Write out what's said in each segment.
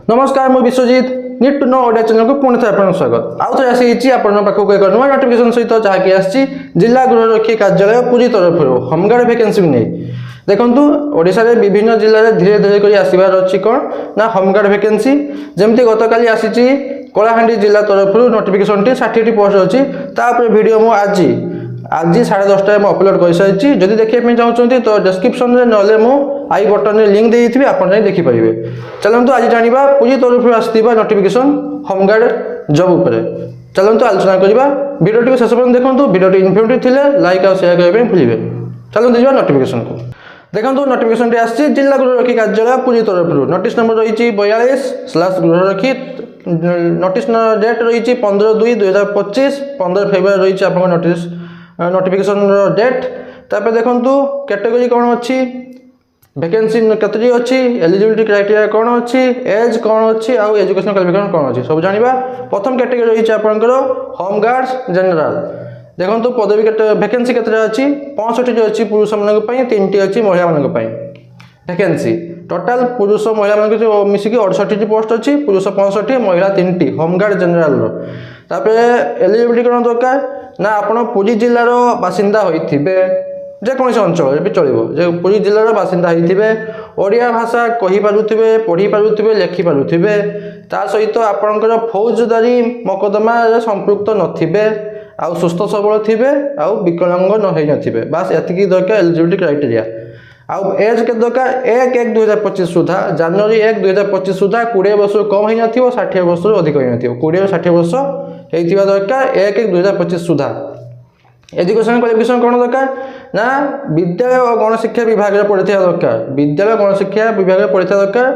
नमस्कार मु Biswajit need to know Odia channel को पुणी थे आपन स्वागत आउ थे आसी आपन पाखक एक नुआ नोटिफिकेशन सहित जहाँकि आसी जिला गृहरक्षी कार्यालय पुरी तरफ होमगार्ड वैकेंसी नहीं देखंतु ओडिशा रे विभिन्न जिल्ला रे धीरे धीरे करी आसीबार अछि कोन ना होमगार्ड वैकेंसी जेमति गतकाली आसीची कोलाहांडी जिला तरफ नोटिफिकेशन टी 60 टी पोस्ट अछि ता ऊपर वीडियो मु आज 10:30 मैं अपलोड कर सारी जदि देखिए चाहते तो डिस्क्रिप्शन में नले मु आई बटन में लिंक देती आपन देखि पारे। चलतु आज जाना पूरी तरफ आसवा नोटिफिकेशन होमगार्ड जॉब उपर चलतु आलोचना करवा वीडियो टी शेष पर्यटन देखो वीडियो इनफॉर्मेटिव थिले लाइक और शेयर करने भूलिए। चलते जा नोटिफिकेशन को देखो नोटिफिकेशन आसी जिला गृहरक्षी कार्यालय पुरी तरफ नोटिस नंबर रही 42/गृहरक्षी नोटिस डेट रही 15/2/2025 15 फेब्रुआरी रही आप नोटिस नोटिफिकेशन डेट तापर देखंतु कैटेगरी कौन अच्छी वैकेंसी केतरी अच्छी एलिजिबिलिटी क्राइटेरिया कौन अच्छी एज कौन अच्छी आउ एजुकेशन क्वालिफिकेशन कौन अच्छी सब जानिबा। प्रथम कैटेगरी रही आपनकर होम गार्ड्स जनरल देखंतु पदवी वैकेंसी केतरा अच्छी 65 जो अच्छी पुरुष मानक पई 3टी अच्छी महिला मानक पई वैकेंसी टोटल पुरुष महिला मानक मिसिकी 68 पोस्ट अच्छी पुरुष 65 महिला 3टी होम गार्ड जनरल तापर एलिजिबिलिटी कौन दरकार ना आपण पुरी जिलार बासिंदा होइथिबे जेकोसी अंचल भी चलो जे पुरी जिलार बासिंदा होइथिबे ओडिया भाषा कहि पारुथिबे पढ़ी पारुथिबे लेखि पारुथिबे ता सहित आपणकर फौजदारी मकदमा संपृक्त नथिबे आउ सुस्थ सबल थिबे आउ विकलांग न होई नथिबे बस एतिकी दरकार एलिजिबिलिटी क्राइटेरिया आउ एज के दरकार 1/1/2025 सुधा जनवरी 1/2025 सुधा 20 वर्ष कम होई नथिबो 60 वर्ष अधिक होई नथिबो 20 60 वर्ष हेतिबा दरकार 1/1/2025 सुधा। एजुकेशन क्वालिफिकेशन कौन दरकार ना विद्यालय और गणशिक्षा विभाग में पढ़ी दरकार विद्यालय गणशिक्षा विभाग में पढ़ी दरकार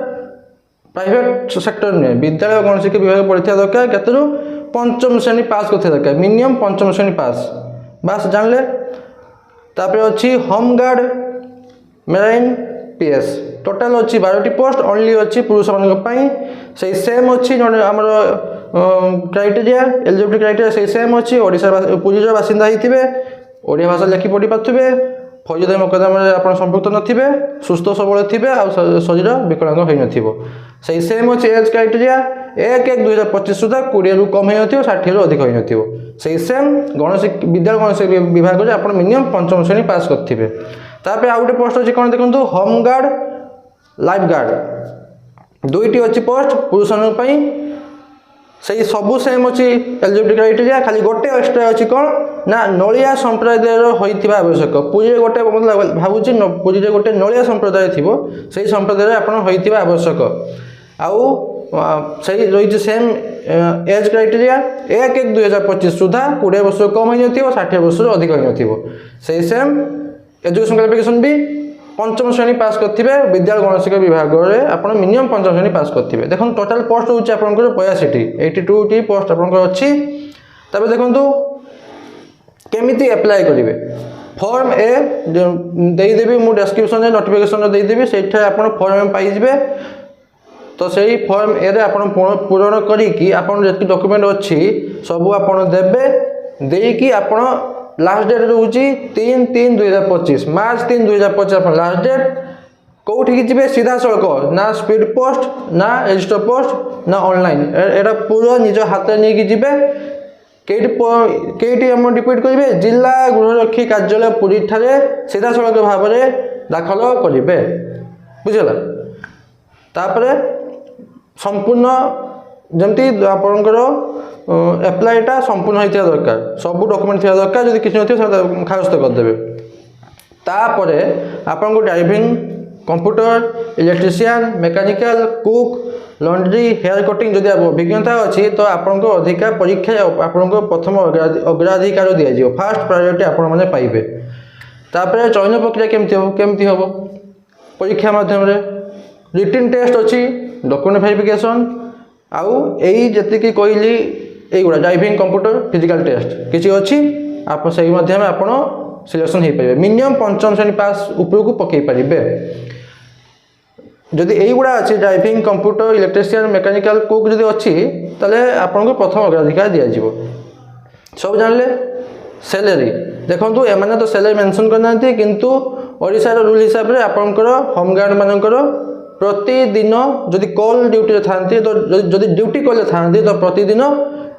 प्राइवेट सेक्टर में विद्यालय और गणशिक्षा विभाग में पढ़ी दरकार केतरु पंचम श्रेणी पास करते दरकार मिनिमम पंचम श्रेणी पास बस जानले। तापर अच्छी home guard marine PS total अच्छी 12टी पोस्ट ओनली अच्छी पुरुष मान से सेम अच्छी आमर क्राइटेरिया एलिजिबिलिटी क्राइटेरिया से सेम अच्छी ओडिशा पुरीर बासिंदा होइथिबे ओडिया भाषा लेखि पढ़ी पाथुबे फौजदारी मकदमा आप संपृक्त नथिबे सुस्थ सबल थिबे आ शरीर विकलांग होई नथिबो से सेम अच्छी एज क्राइटेरिया 1/1/2025 सुधा 20 रु कम होई नथिबो 60 रु अधिक होई नथिबो से सेम गणशिक्षा विद्यालय गणशिक्षा विभाग रे आपण मिनिमम पंचम श्रेणी पास करथिबे। तापर आउ गोटे पोस्ट अच्छी कौन देखो होम गार्ड लाइफ गार्ड 2टी अच्छी पोस्ट पुरुष से सबू सेम अच्छी एलिजिबिलिटी क्राइटेरिया खाली गोटे एक्सट्रा अच्छी कौन ना नलिया संप्रदाय होइथिबा आवश्यक पुरी गोटे मतलब भावुची पुरी गोटे नलिया संप्रदाय थिबो सेही संप्रदाय आपण होइथिबा आवश्यक आउ सही रही सेम एज क्राइटेरिया 1/1/2025 सुधा 20 वर्ष कम होई नथिबो 60 वर्ष अधिक होई नथिबो से सेम एजुकेशन क्वालिफिकेशन भी पंचम श्रेणी पास करथिबे विद्यालय गणशिक्षा विभाग रे आपण मिनिमम पंचम श्रेणी पास करथिबे। देखन टोटल पोस्ट होउची आपनकर 82 टी पोस्ट आपनकर अछि। तबे देखंतु केमिति अप्लाई करिवे फॉर्म ए देई देबी मु डिस्क्रिप्शन रे नोटिफिकेशन देई देबी सेठा आपण फॉर्म पाई जिवे तो सही फॉर्म ए रे आपण पूर्ण करी कि आपण जे डॉक्यूमेंट अछि सब आपण देबे देई कि आपण लास्ट डेट रोची 3/3/2025 मार्च 3/2025 अपन लास्ट डेट कौटी की जीवे सीधा सड़क ना स्पीड पोस्ट ना रजिस्टर पोस्ट ना ऑनलाइन एटा पूरा निज हाथ नहीं कि जीवे केटी हम डिपोजिट करेंगे जिला गृहरक्षी कार्यालय पुरी ठारे सीधा सड़क भाव में दाखल करेंगे बुझला। तापर संपूर्ण जमती आपणकर एप्लाईटा संपूर्ण होता दरकार सब डॉक्यूमेंट थी दरकार जब किसी न खारस्त करदे तापर आपन को driving computer electrician mechanical cook laundry hair cutting जदि अभिज्ञता अच्छी तो आपन को अधिका परीक्षा आपन को प्रथम अग्राधिकार दिज्व फास्ट प्रायोरिटी आपण मैंने पाइबे। तापर चयन प्रक्रिया केमती हम परीक्षा माध्यम रिटन टेस्ट अच्छी डॉक्यूमेंट वेरिफिकेशन आउ यही जी कहली यहीगुड़ा ड्राइविंग कंप्यूटर फिजिकल टेस्ट किसी अच्छी आप सही माध्यम आपण सिलेक्शन हो पारे मिनिमम पंचम श्रेणी पास उपरकू पकई पारे जदि यहीगुड़ा अच्छी driving computer electrician mechanical cook जदि अच्छी ताले आपन को प्रथम अग्राधिकार दिज्व सब जानले। सैलरी देखो एमाने तो सैलरी मेंशन करना किंतु ओडिशा रूल हिसाब से आपंकर होम गार्ड मानकर प्रतिदिन जदि कॉल ड्यूटी थांती तो जदि ड्यूटी कॉल थांती तो प्रतिदिन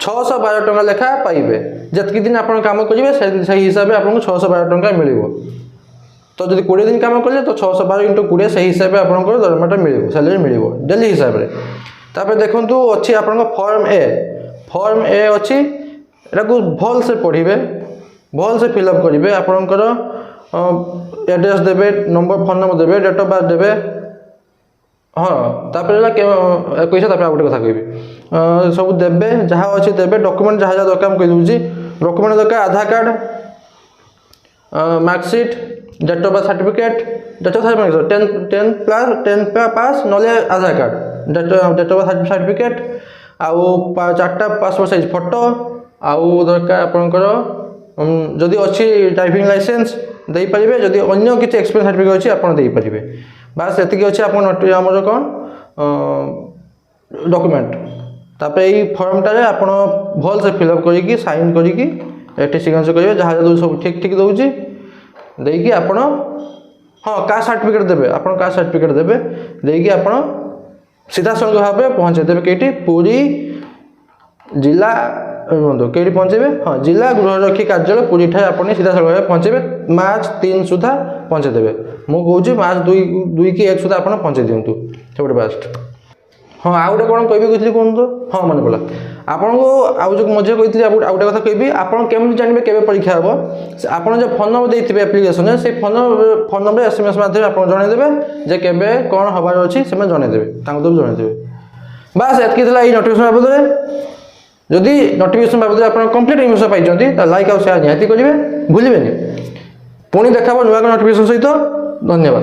612 टंका लेखा पाइबे जतकी दिन आप काम करेंगे से हिसाब से आपको 612 टंका मिल तो जब 20 दिन काम कले तो 612 × 20 से हिसाब से आपंकर दरमाटा मिल सैलरी मिल डेली हिसाब से तापर देखु अच्छी आप फॉर्म ए अच्छी भल से पढ़े भल से फिलअप करेंगे आपंकर एड्रेस देवे नंबर फोन नंबर देवे डेट ऑफ बर्थ देवे हाँ तापर कैसा तापर गोटे कथा कह सब देवे जहाँ अच्छी देवे डॉक्यूमेंट जहाँ जहाँ दरकार कही दूसरी डॉक्यूमेंट दरकार Aadhaar card marksheet date of birth certificate date of 10 pass नले Aadhaar card date of birth certificate आउ 4टा पासपोर्ट साइज फोटो आउ दरकार आपंकर जदि अच्छी ड्राइविंग लाइसेंस दे पारे जदि अन्य किसी एक्सपीरियंस सर्टिफिकेट अच्छी आप दे पारे बास ये अच्छे आप आमर कौन डॉक्यूमेंट तापर यही फॉर्मटारे आप भल से फिलअप करी साइन करी सिग्नेचर करेंगे जहाँ जहाँ सब ठीक ठीक दूसरी देकी आपण हाँ कास्ट सर्टिफिकेट देवे आप कास्ट सर्टिफिकेट देवे देकी आप सीधा सड़क भाव पहुँचे देवे कहीं पुरी जिला कहीं पहुँचे हाँ जिला गृहरक्षी कार्यालय पुरी ठार आप सीधा सड़क भाव पहुँचे मार्च 3 सुधा पहुँचे देवे मुझे मार्च 2 कि 1 सुधा आप पहुँचे दिंतु सब फास्ट हाँ आउ गोटे कौन कह कहतु हाँ मन पड़ा आपन को आउ जो मजे कही आउ गोटे कथा कहि आपन केमती जानबे केबे परीक्षा हम आपन जो फोन नंबर देथिबे एप्लिकेशन से फोन नंबर एसएमएस माध्यम आपन जणे देबे जे केबे कोन हबार अछि से जणे देबे तांको तो जणे देबे बस एतकी थला ई नोटिफिकेशन बाबद रे जदि नोटिफिकेशन बाबद आपन कंप्लीट इन्फॉर्मेशन पाइजंती त लाइक और शेयर निहाती करिवे भूलिबेनी पुणी देखाबो नुवा नोटिफिकेशन सहित धन्यवाद।